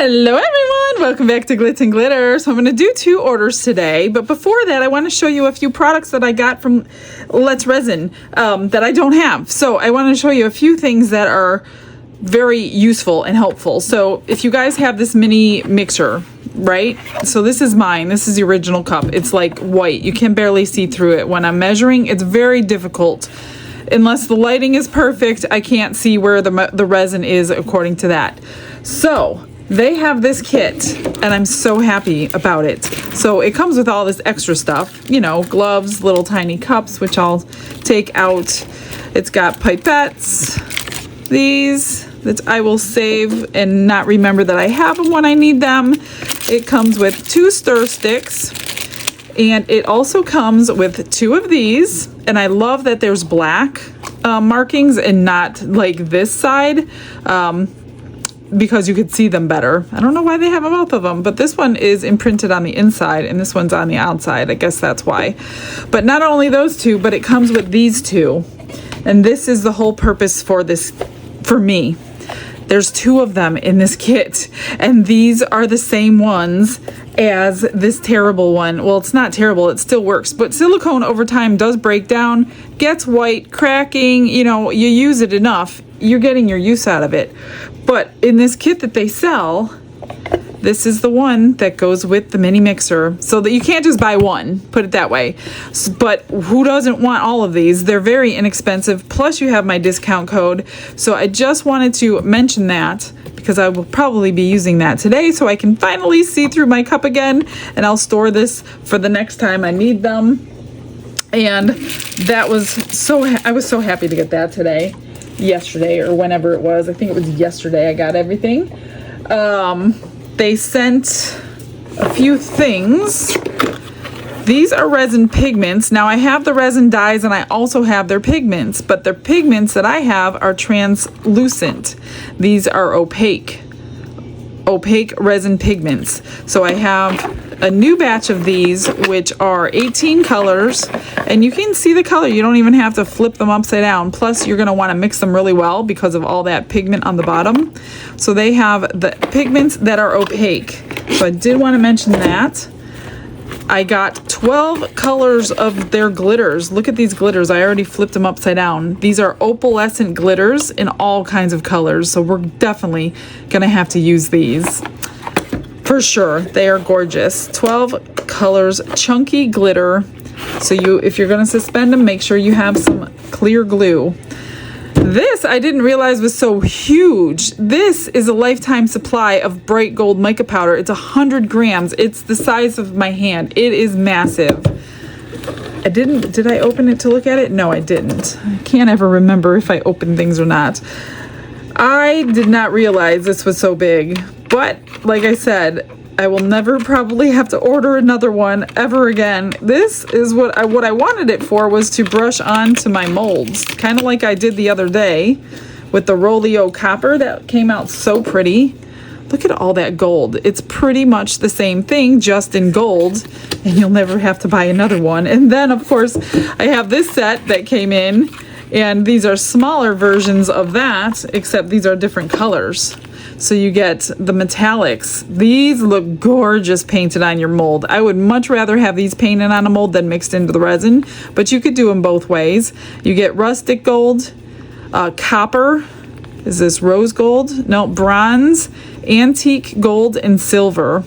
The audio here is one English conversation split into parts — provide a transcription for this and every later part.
Hello everyone, welcome back to Glitz and Glitter. So I'm going to do 2 orders today, but before that I want to show you a few products that I got from Let's Resin that I don't have. So I want to show you a few things that are very useful and helpful. So if you guys have this mini mixer, right? So this is mine. This is the original cup. It's like white. You can barely see through it. When I'm measuring, it's very difficult. Unless the lighting is perfect, I can't see where the resin is according to that. So they have this kit and I'm so happy about it. So it comes with all this extra stuff, you know, gloves, little tiny cups, which I'll take out. It's got pipettes, these that I will save and not remember that I have them when I need them. It comes with 2 stir sticks and it also comes with 2 of these. And I love that there's black markings and not like this side. Because you could see them better. I don't know why they have both of them, but this one is imprinted on the inside and this one's on the outside. I guess that's why. But not only those 2, but it comes with these 2. And this is the whole purpose for this, for me. There's 2 of them in this kit, and these are the same ones as this terrible one. Well, it's not terrible, it still works, but silicone over time does break down, gets white, cracking, you know, you use it enough, you're getting your use out of it. But in this kit that they sell, this is the one that goes with the mini mixer, so that you can't just buy one, put it that way. But who doesn't want all of these? They're very inexpensive, plus you have my discount code. So I just wanted to mention that because I will probably be using that today so I can finally see through my cup again, and I'll store this for the next time I need them. And that was I was so happy to get that today, yesterday or whenever it was. I think it was yesterday I got everything. They sent a few things. These are resin pigments. Now I have the resin dyes and I also have their pigments, but the pigments that I have are translucent. These are opaque resin pigments. So I have a new batch of these, which are 18 colors, and you can see the color. You don't even have to flip them upside down. Plus you're going to want to mix them really well because of all that pigment on the bottom. So they have the pigments that are opaque. So I did want to mention that. I got 12 colors of their glitters. Look at these glitters. I already flipped them upside down. These are opalescent glitters in all kinds of colors. So we're definitely going to have to use these. For sure. They are gorgeous. 12 colors, chunky glitter. So if you're going to suspend them, make sure you have some clear glue. This I didn't realize was so huge. This is a lifetime supply of bright gold mica powder. It's 100 grams. It's the size of my hand. It is massive. Did I open it to look at it? No, I didn't. I can't ever remember if I opened things or not. I did not realize this was so big, but like I said, I will never probably have to order another one ever again. This is what I wanted it for, was to brush onto my molds, kind of like I did the other day with the Rolio copper that came out so pretty. Look at all that gold. It's pretty much the same thing, just in gold, and you'll never have to buy another one. And then of course I have this set that came in, and these are smaller versions of that, except these are different colors. So you get the metallics. These look gorgeous painted on your mold. I would much rather have these painted on a mold than mixed into the resin, but you could do them both ways. You get rustic gold, copper, is this rose gold? No, bronze, antique gold, and silver.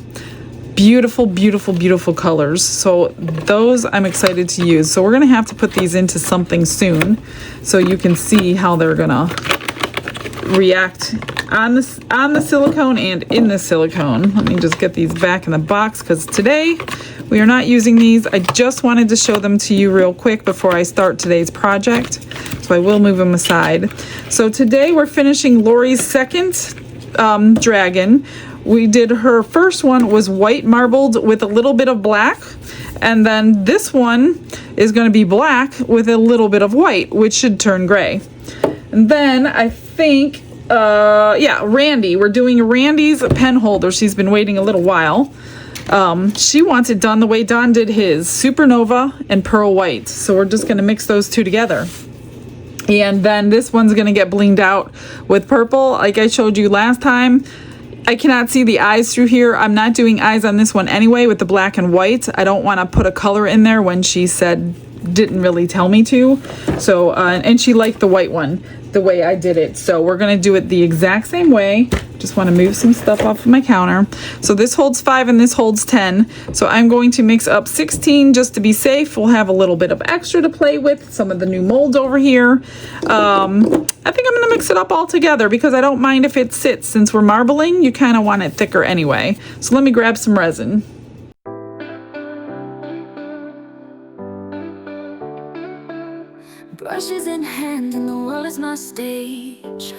Beautiful, beautiful, beautiful colors. So those I'm excited to use. So we're gonna have to put these into something soon so you can see how they're gonna react on the silicone and in the silicone. Let me just get these back in the box because today we are not using these. I just wanted to show them to you real quick before I start today's project, so I will move them aside. So today we're finishing Lori's second dragon. We did her first one was white marbled with a little bit of black, and then this one is going to be black with a little bit of white, which should turn gray. And then I think Randy, we're doing Randy's pen holder. She's been waiting a little while. She wants it done the way Don did his, Supernova and Pearl White. So we're just going to mix those 2 together. And then this one's going to get blinged out with purple. Like I showed you last time, I cannot see the eyes through here. I'm not doing eyes on this one anyway with the black and white. I don't want to put a color in there when she said didn't really tell me to. So and she liked the white one the way I did it. So we're gonna do it the exact same way. Just want to move some stuff off of my counter. So this holds 5 and this holds 10. So I'm going to mix up 16 just to be safe. We'll have a little bit of extra to play with. Some of the new molds over here. I think I'm gonna mix it up all together because I don't mind if it sits. Since we're marbling, you kind of want it thicker anyway. So let me grab some resin. Brushes in hand and the world is my stage.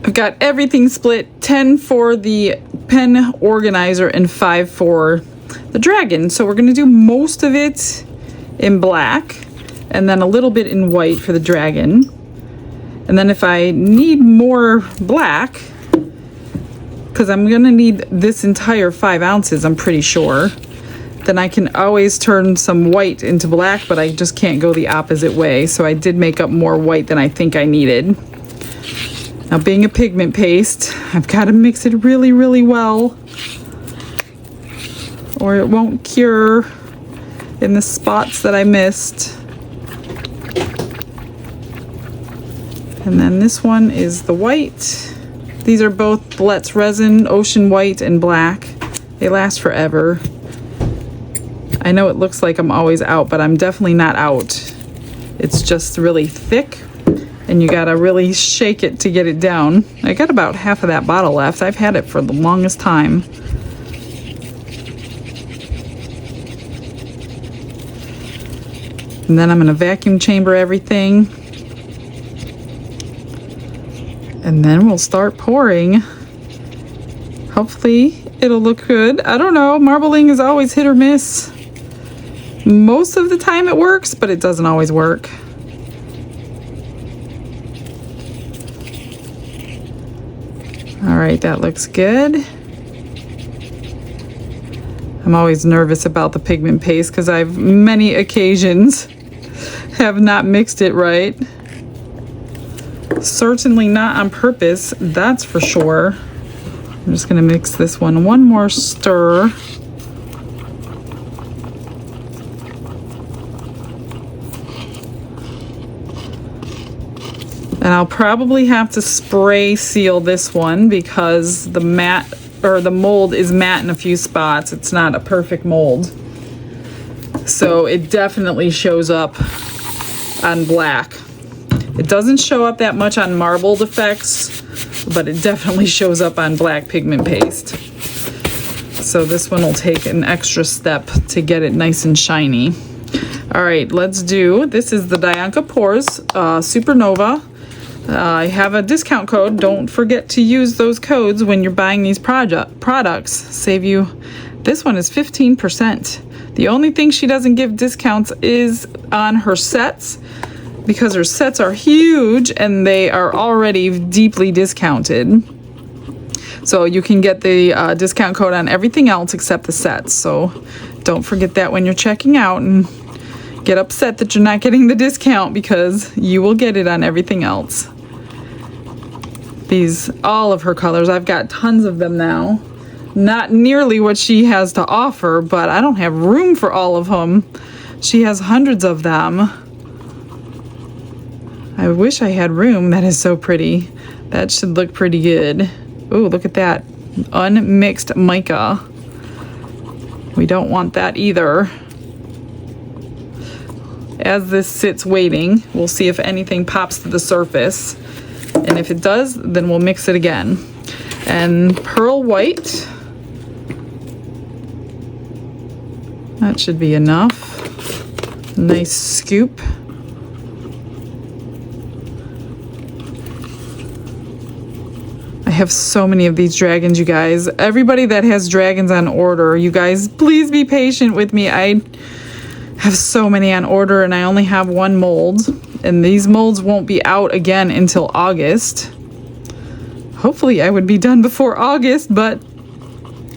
I've got everything split, 10 for the pen organizer and 5 for the dragon. So we're gonna do most of it in black and then a little bit in white for the dragon. And then if I need more black, because I'm gonna need this entire 5 ounces, I'm pretty sure, then I can always turn some white into black, but I just can't go the opposite way. So I did make up more white than I think I needed. Now, being a pigment paste, I've got to mix it really, really well, or it won't cure in the spots that I missed. And then this one is the white. These are both Let's Resin, Ocean White and Black. They last forever. I know it looks like I'm always out, but I'm definitely not out. It's just really thick. And you gotta really shake it to get it down. I got about half of that bottle left. I've had it for the longest time. And then I'm gonna vacuum chamber everything. And then we'll start pouring. Hopefully it'll look good. I don't know, marbling is always hit or miss. Most of the time it works, but it doesn't always work. All right, that looks good. I'm always nervous about the pigment paste because I've many occasions have not mixed it right. Certainly not on purpose, that's for sure. I'm just gonna mix this one more stir. And I'll probably have to spray seal this one because the matte or the mold is matte in a few spots. It's not a perfect mold. So it definitely shows up on black. It doesn't show up that much on marbled effects, but it definitely shows up on black pigment paste. So this one will take an extra step to get it nice and shiny. All right, let's do, this is the Dianca Pores Supernova. I have a discount code. Don't forget to use those codes when you're buying these products. Save you. This one is 15%. The only thing she doesn't give discounts is on her sets because her sets are huge and they are already deeply discounted. So you can get the discount code on everything else except the sets. So don't forget that when you're checking out and get upset that you're not getting the discount because you will get it on everything else. These, all of her colors, I've got tons of them now. Not nearly what she has to offer, but I don't have room for all of them. She has hundreds of them. I wish I had room. That is so pretty. That should look pretty good. Ooh, look at that. Unmixed mica. We don't want that either. As this sits waiting, we'll see if anything pops to the surface. And if it does, then we'll mix it again. And pearl white. That should be enough. Nice scoop. I have so many of these dragons, you guys. Everybody that has dragons on order, you guys, please be patient with me. I have so many on order and I only have one mold. And these molds won't be out again until August. Hopefully I would be done before August, but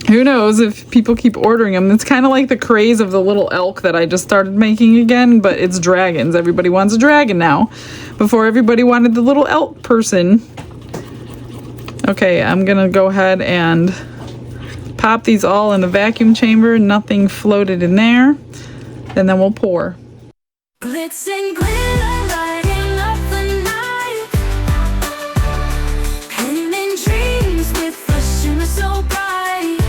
who knows if people keep ordering them. It's kind of like the craze of the little elk that I just started making again, but it's dragons. Everybody wants a dragon now. Before everybody wanted the little elk person. Okay, I'm gonna go ahead and pop these all in the vacuum chamber. Nothing floated in there. And then we'll pour. Glitz and glitter, lighting up the night. Painting dreams with a shimmer so bright.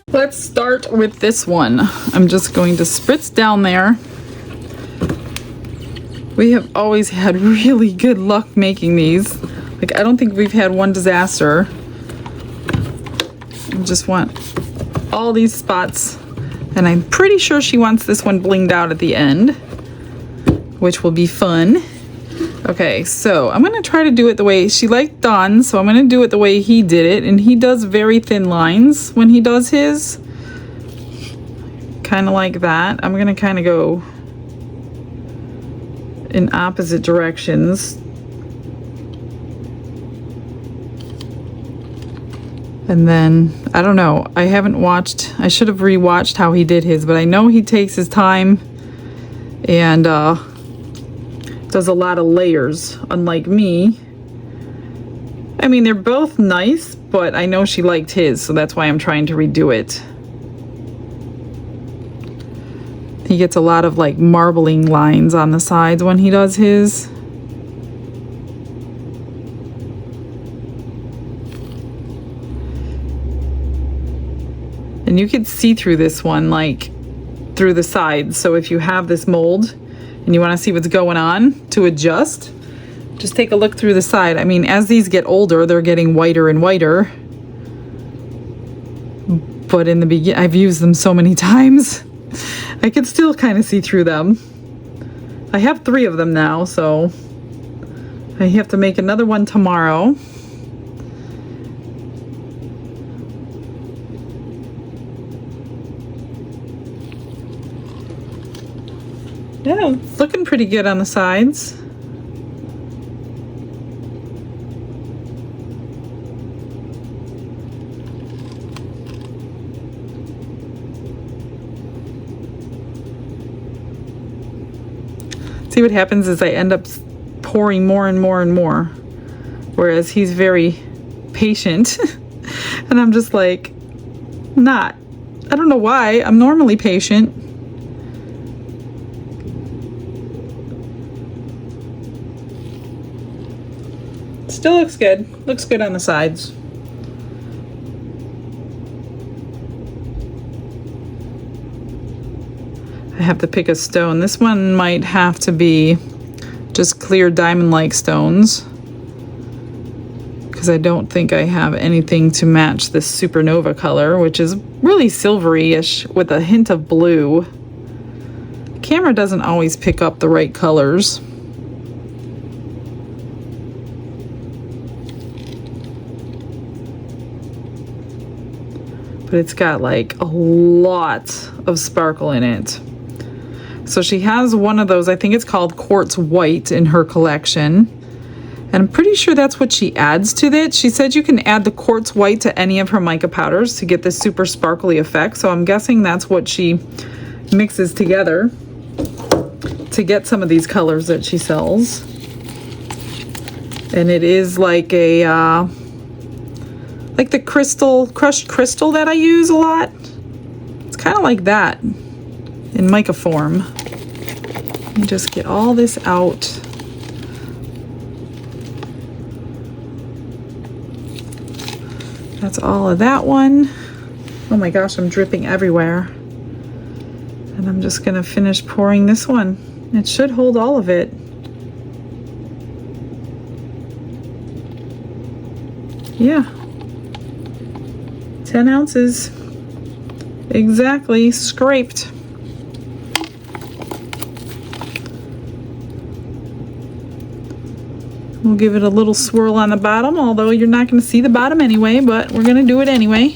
Let's start with this one. I'm just going to spritz down there. We have always had really good luck making these. Like, I don't think we've had one disaster. I just want all these spots. And I'm pretty sure she wants this one blinged out at the end, which will be fun. Okay, so I'm gonna try to do it the way she liked Dawn, so I'm gonna do it the way he did it. And he does very thin lines when he does his. Kind of like that. I'm gonna kind of go in opposite directions. And then, I don't know, I haven't watched, I should have rewatched how he did his, but I know he takes his time and does a lot of layers, unlike me. I mean, they're both nice, but I know she liked his, so that's why I'm trying to redo it. He gets a lot of like marbling lines on the sides when he does his. And you could see through this one, like through the sides. So if you have this mold and you want to see what's going on to adjust, just take a look through the side. I mean, as these get older, they're getting whiter and whiter. But in the beginning, I've used them so many times, I could still kind of see through them. I have 3 of them now, so I have to make another one tomorrow. Yeah, it's looking pretty good on the sides. See, what happens is I end up pouring more and more and more, whereas he's very patient. And I'm just like, not. I don't know why. I'm normally patient. Still looks good. Looks good on the sides. I have to pick a stone. This one might have to be just clear diamond-like stones, because I don't think I have anything to match this supernova color, which is really silvery-ish with a hint of blue. The camera doesn't always pick up the right colors. But it's got like a lot of sparkle in it. So she has one of those, I think it's called Quartz White, in her collection. And I'm pretty sure that's what she adds to it. She said you can add the Quartz White to any of her mica powders to get this super sparkly effect. So I'm guessing that's what she mixes together to get some of these colors that she sells. And it is like a like the crystal, crushed crystal that I use a lot. It's kind of like that in mica form. Let me just get all this out. That's all of that one. Oh my gosh, I'm dripping everywhere. And I'm just gonna finish pouring this one. It should hold all of it. Yeah. 10 ounces. Exactly, scraped. We'll give it a little swirl on the bottom, although you're not going to see the bottom anyway, but we're going to do it anyway.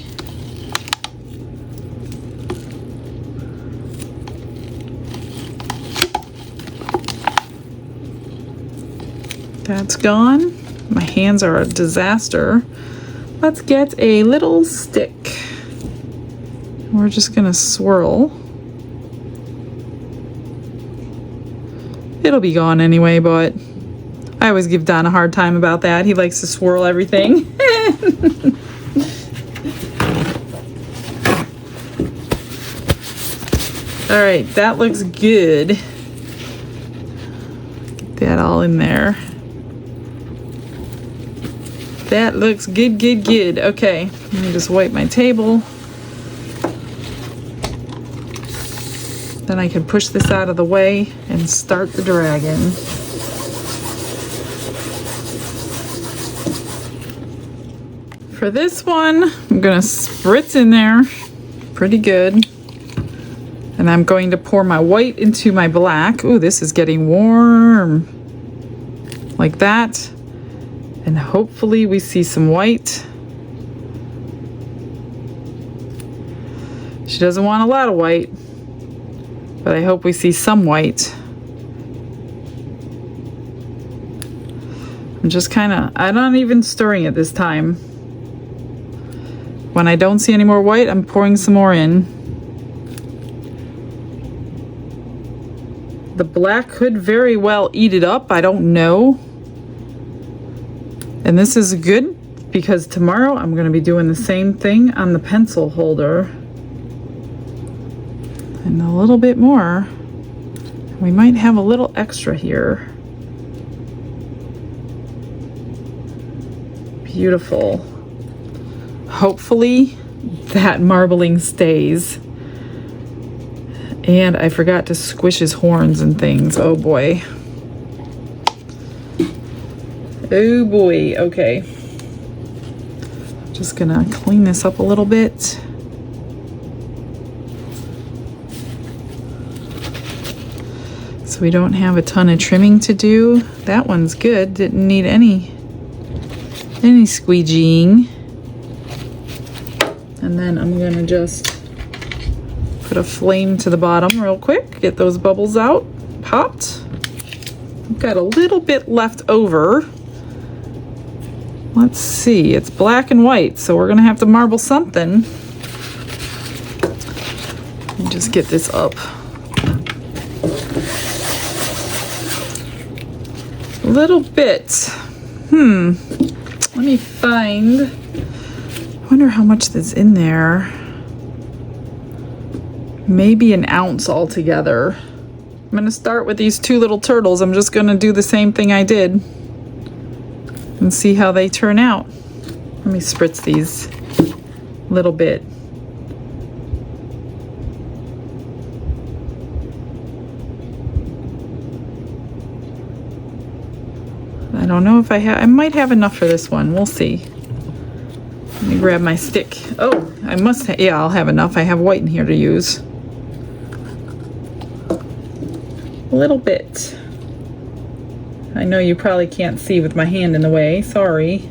That's gone. My hands are a disaster. Let's get a little stick. We're just gonna swirl. It'll be gone anyway, but I always give Don a hard time about that. He likes to swirl everything. All right, that looks good. Get that all in there. That looks good, good, good. Okay, let me just wipe my table. Then I can push this out of the way and start the dragon. For this one, I'm gonna spritz in there pretty good. And I'm going to pour my white into my black. Ooh, this is getting warm. Like that. And hopefully we see some white. She doesn't want a lot of white, but I hope we see some white. I'm just I'm not even stirring it this time. When I don't see any more white, I'm pouring some more in. The black could very well eat it up, I don't know. And this is good because tomorrow I'm going to be doing the same thing on the pencil holder. And a little bit more. We might have a little extra here. Beautiful. Hopefully that marbling stays. And I forgot to squish his horns and things. Oh boy. Oh boy, okay. Just gonna clean this up a little bit. So we don't have a ton of trimming to do. That one's good, didn't need any squeegeeing. And then I'm gonna just put a flame to the bottom real quick, get those bubbles out, popped. I've got a little bit left over. Let's see, it's black and white, so we're gonna have to marble something. Let me just get this up. A little bit. Let me find, I wonder how much that's in there. Maybe an ounce altogether. I'm gonna start with these two little turtles. I'm just gonna do the same thing I did and see how they turn out. Let me spritz these a little bit. I don't know if I might have enough for this one. We'll see. Let me grab my stick. Oh, I must yeah, I'll have enough. I have white in here to use. A little bit. I know you probably can't see with my hand in the way. Sorry.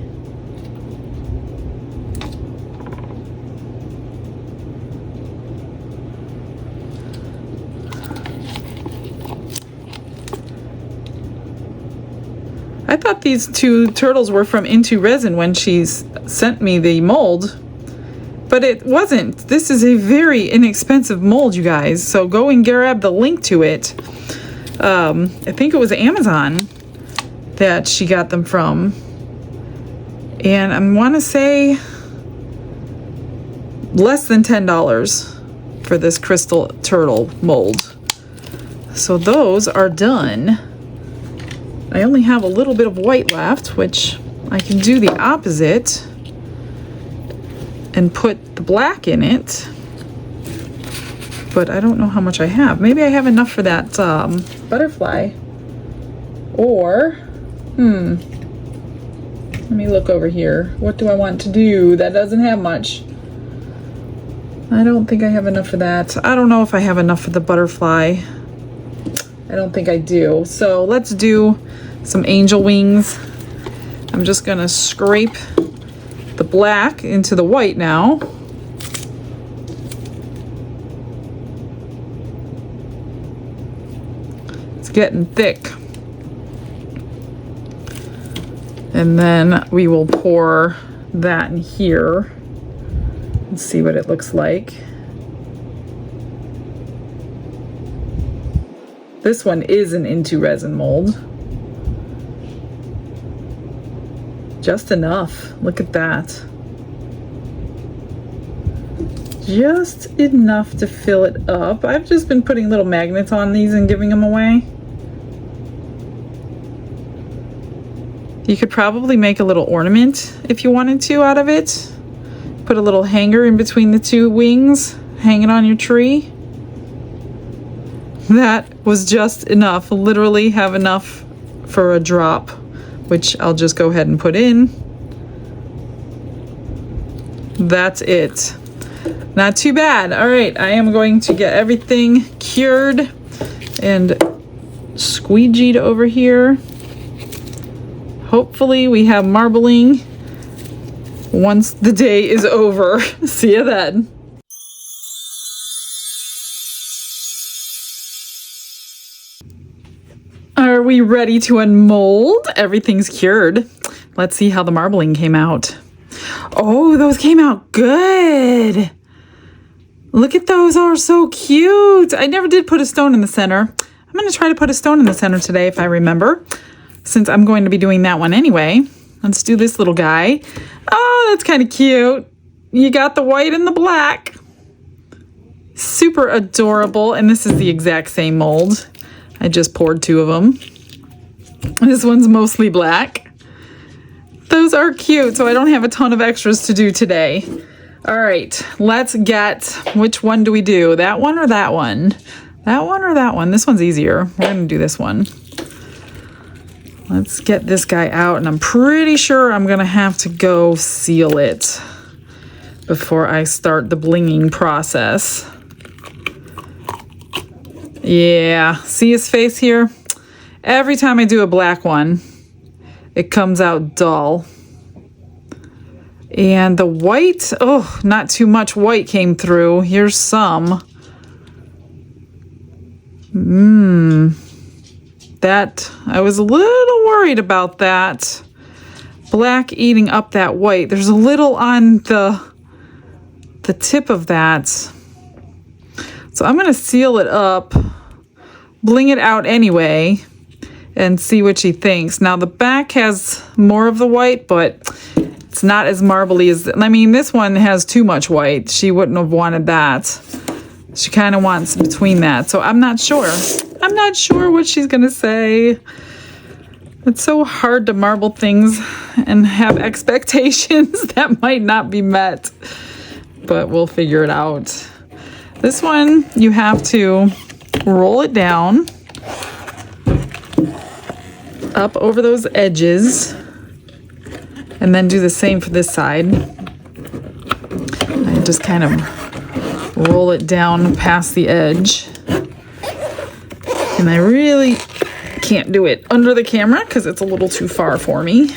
I thought these two turtles were from Into Resin when she sent me the mold, but it wasn't. This is a very inexpensive mold, you guys, so go and grab the link to it. I think it was Amazon that she got them from, and I want to say less than $10 for this crystal turtle mold. So those are done. I only have a little bit of white left, which I can do the opposite and put the black in it, but I don't know how much I have. Maybe I have enough for that butterfly, or let me look over here. What do I want to do? That doesn't have much. I don't think I have enough for that. I don't know if I have enough for the butterfly. I don't think I do. So let's do some angel wings. I'm just gonna scrape the black into the white now. It's getting thick. And then we will pour that in here and see what it looks like. This one is an Into Resin mold. just enough. Look at that. Just enough to fill it up. I've just been putting little magnets on these and giving them away. You could probably make a little ornament if you wanted to out of it. Put a little hanger in between the two wings, hang it on your tree. That was just enough. Literally have enough for a drop, which I'll just go ahead and put in. That's it. Not too bad. All right, I am going to get everything cured and squeegeed over here. Hopefully we have marbling once the day is over. See you then. Are we ready to unmold? Everything's cured. Let's see how the marbling came out. Oh, those came out good. Look at those, are so cute. I never did put a stone in the center. I'm going to try to put a stone in the center today if I remember, since I'm going to be doing that one anyway. Let's do this little guy. Oh, that's kind of cute. You got the white and the black. Super adorable. And this is the exact same mold. I just poured 2 of them. This one's mostly black. Those are cute, so I don't have a ton of extras to do today. All right, let's get, which one do we do? That one or that one? That one or that one? This one's easier. We're gonna do this one. Let's get this guy out, and I'm pretty sure I'm gonna have to go seal it before I start the blinging process. Yeah, see his face here? Every time I do a black one, it comes out dull. And the white, oh, not too much white came through. Here's some. That, I was a little worried about that. Black eating up that white. There's a little on the tip of that. So I'm gonna seal it up, bling it out anyway, and see what she thinks. Now the back has more of the white, but it's not as marbly as, I mean, this one has too much white. She wouldn't have wanted that. She kind of wants between that. So I'm not sure. I'm not sure what she's gonna say. It's so hard to marble things and have expectations that might not be met, but we'll figure it out. This one, you have to roll it down up over those edges, and then do the same for this side. I just kind of roll it down past the edge. And I really can't do it under the camera because it's a little too far for me.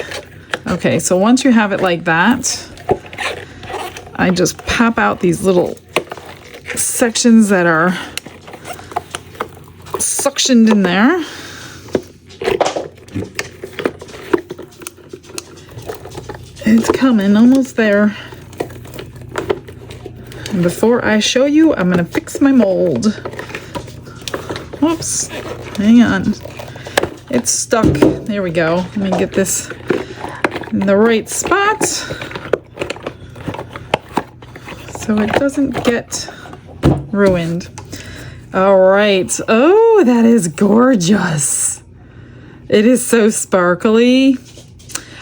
Okay, so once you have it like that, I just pop out these little sections that are suctioned in there. It's coming, almost there. And before I show you, I'm gonna fix my mold. Whoops, hang on. It's stuck. There we go. Let me get this in the right spot so it doesn't get ruined. All right. Oh, that is gorgeous. It is so sparkly.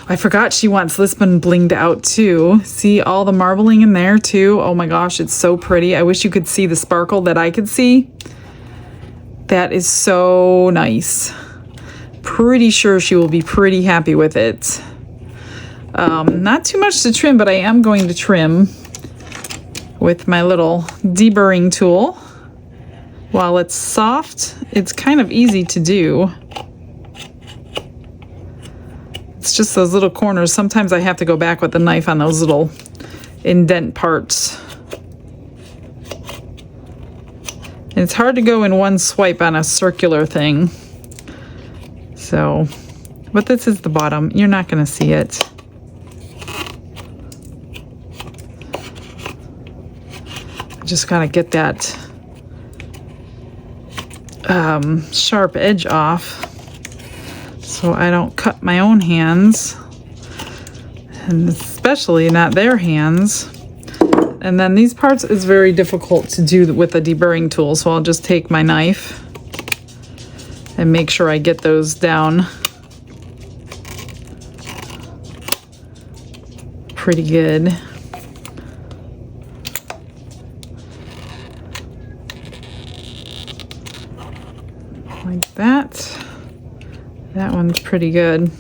I forgot she wants this one blinged out too. See all the marbling in there too? Oh my gosh, it's so pretty. I wish you could see the sparkle that I could see. That is so nice. Pretty sure she will be pretty happy with it. Not too much to trim, but I am going to trim with my little deburring tool. While it's soft, it's kind of easy to do. It's just those little corners. Sometimes I have to go back with the knife on those little indent parts. And it's hard to go in one swipe on a circular thing. So, but this is the bottom. You're not going to see it. I just got to get that sharp edge off so I don't cut my own hands. and especially not their hands. And then these parts is very difficult to do with a deburring tool, so I'll just take my knife and make sure I get those down pretty good. Like that. That one's pretty good.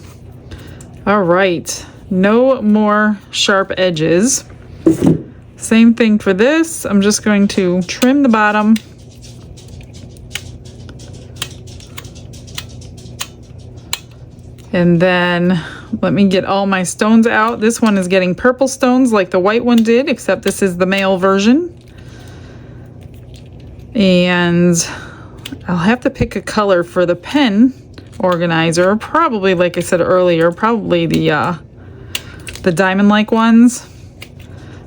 All right, no more sharp edges. Same thing for this. I'm just going to trim the bottom. And then let me get all my stones out. This one is getting purple stones like the white one did, except this is the male version. And I'll have to pick a color for the pen organizer. Probably, like I said earlier, probably the diamond-like ones.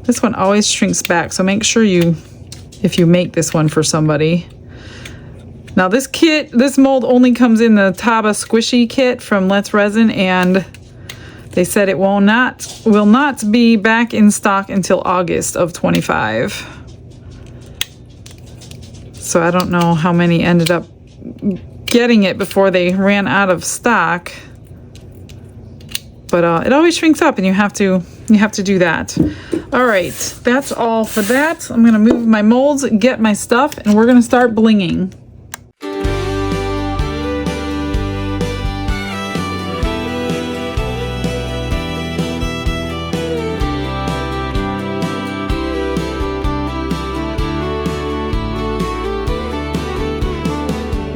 This one always shrinks back, so make sure if you make this one for somebody. Now this mold only comes in the Taba Squishy kit from Let's Resin, and they said it will not be back in stock until August of 25. So I don't know how many ended up getting it before they ran out of stock. But it always shrinks up, and you have to do that. All right, that's all for that. I'm gonna move my molds, get my stuff, and we're gonna start blinging.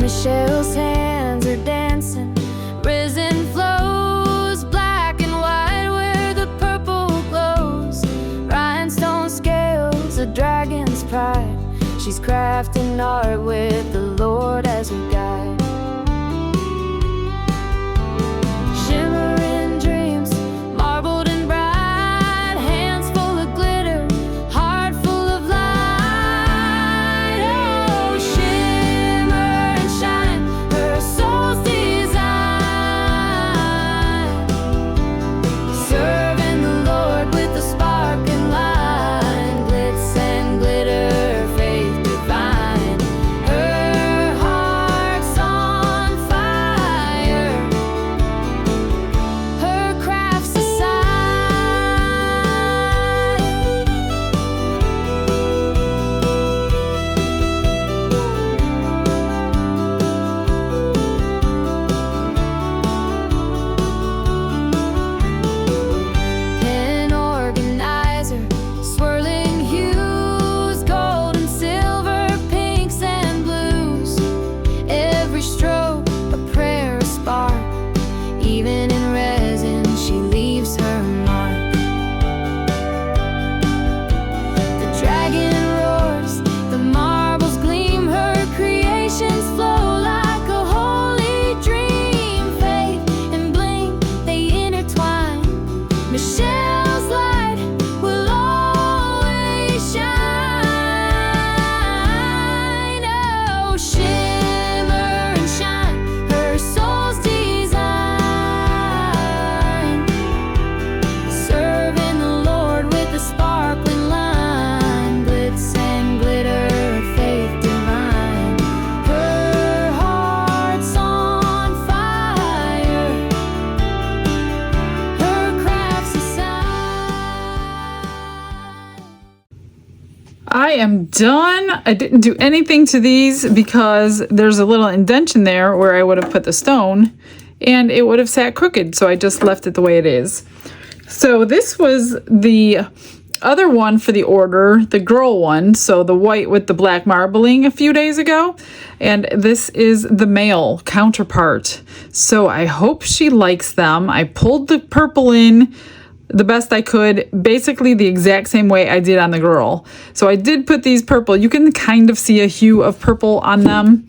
Michelle's hands are dancing, resin flows, black and white where the purple glows. Rhinestone scales, a dragon's pride. She's crafting art with the Lord as her guide. Shimmering dreams, marbled and bright, hands full of glitter, heart full of light. Oh, shimmer and shine, her soul's design. Serving the Lord with a sparkling line, glitz and glitter, faith divine. Her heart's on fire, her craft's a Pen organizer, swirling hues, gold and silver, pinks and blues. Every stroke a prayer, a spark. Even in resin, she leaves her mark. The dragon roars, the marbles gleam, her creations flow like a holy dream. Faith and bling, they intertwine. Michelle's light will always shine. Oh, shimmer and shine, her soul's design. Serving the Lord with a sparkling line, glitz and glitter, faith divine. Her heart's on fire, her craft's a sign. I am done. I didn't do anything to these because there's a little indentation there where I would have put the stone and it would have sat crooked, so I just left it the way it is. So this was the other one for the order, the girl one, so the white with the black marbling a few days ago, and this is the male counterpart. So I hope she likes them. I pulled the purple in the best I could, basically the exact same way I did on the girl. So I did put these purple. You can kind of see a hue of purple on them.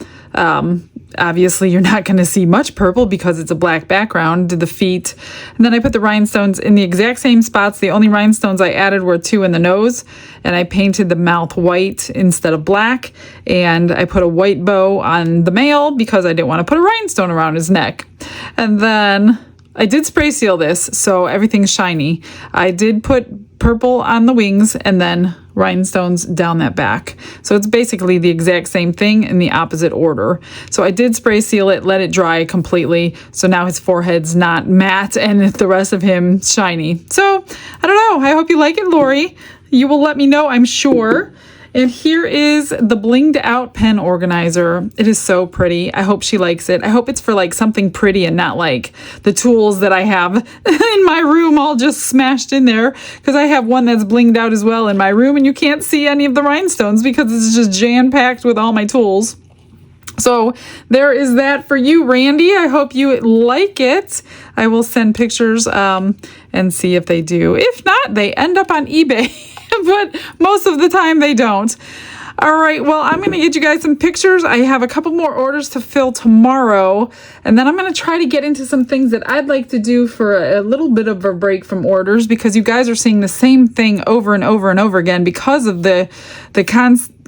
Obviously, you're not going to see much purple because it's a black background, the feet. And then I put the rhinestones in the exact same spots. The only rhinestones I added were 2 in the nose, and I painted the mouth white instead of black. And I put a white bow on the male because I didn't want to put a rhinestone around his neck. And then I did spray seal this, so everything's shiny. I did put purple on the wings and then rhinestones down that back. So it's basically the exact same thing in the opposite order. So I did spray seal it, let it dry completely. So now his forehead's not matte and the rest of him shiny. So I don't know. I hope you like it, Lori. You will let me know, I'm sure. And here is the blinged out pen organizer. It is so pretty. I hope she likes it. I hope it's for like something pretty and not like the tools that I have in my room all just smashed in there, because I have one that's blinged out as well in my room and you can't see any of the rhinestones because it's just jam-packed with all my tools. So there is that for you, Randy. I hope you like it. I will send pictures and see if they do. If not, they end up on eBay. But most of the time they don't. All right, well, I'm going to get you guys some pictures. I have a couple more orders to fill tomorrow, and then I'm going to try to get into some things that I'd like to do for a little bit of a break from orders, because you guys are seeing the same thing over and over and over again because of the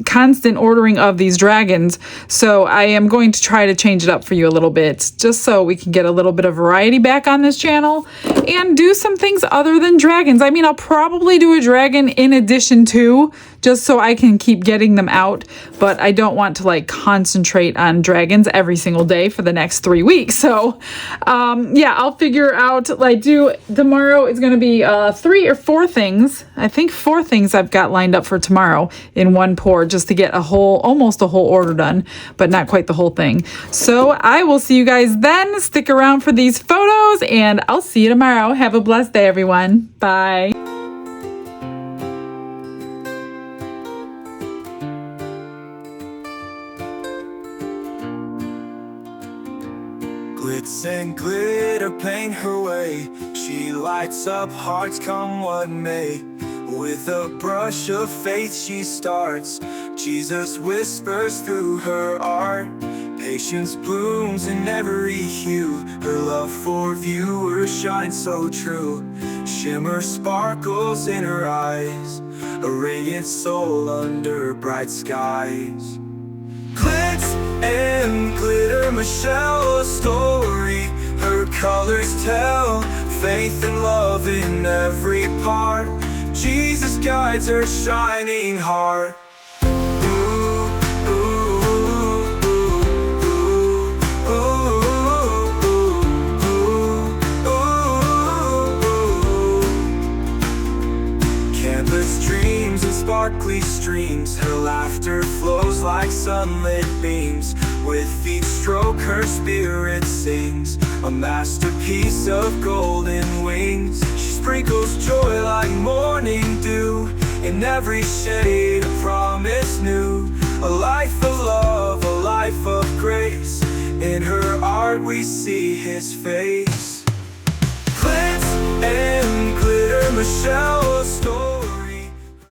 constant ordering of these dragons. So I am going to try to change it up for you a little bit, just so we can get a little bit of variety back on this channel and do some things other than dragons. I mean, I'll probably do a dragon in addition to, just so I can keep getting them out, but I don't want to like concentrate on dragons every single day for the next 3 weeks. So yeah, I'll figure out, like, tomorrow is going to be 3 or 4 things. I think 4 things I've got lined up for tomorrow in one pour, just to get almost a whole order done, but not quite the whole thing. So I will see you guys then. Stick around for these photos and I'll see you tomorrow. Have a blessed day, everyone. Bye. Glitz and glitter paint her way. She lights up hearts come what may. With a brush of faith she starts. Jesus whispers through her art. Patience blooms in every hue. Her love for viewers shines so true. Shimmer sparkles in her eyes. A radiant soul under bright skies. Glitz and glitter, Michelle's story. Her colors tell faith and love in every part. Jesus guides her shining heart. Ooh, ooh, ooh, ooh, ooh, ooh, ooh. Canvas dreams and sparkly streams. Her laughter flows like sunlit beams. With each stroke her spirit sings, a masterpiece of golden wings. She sprinkles joy like morning dew, in every shade a promise new. A life of love, a life of grace. In her art we see his face. Glitz and glitter, Michelle's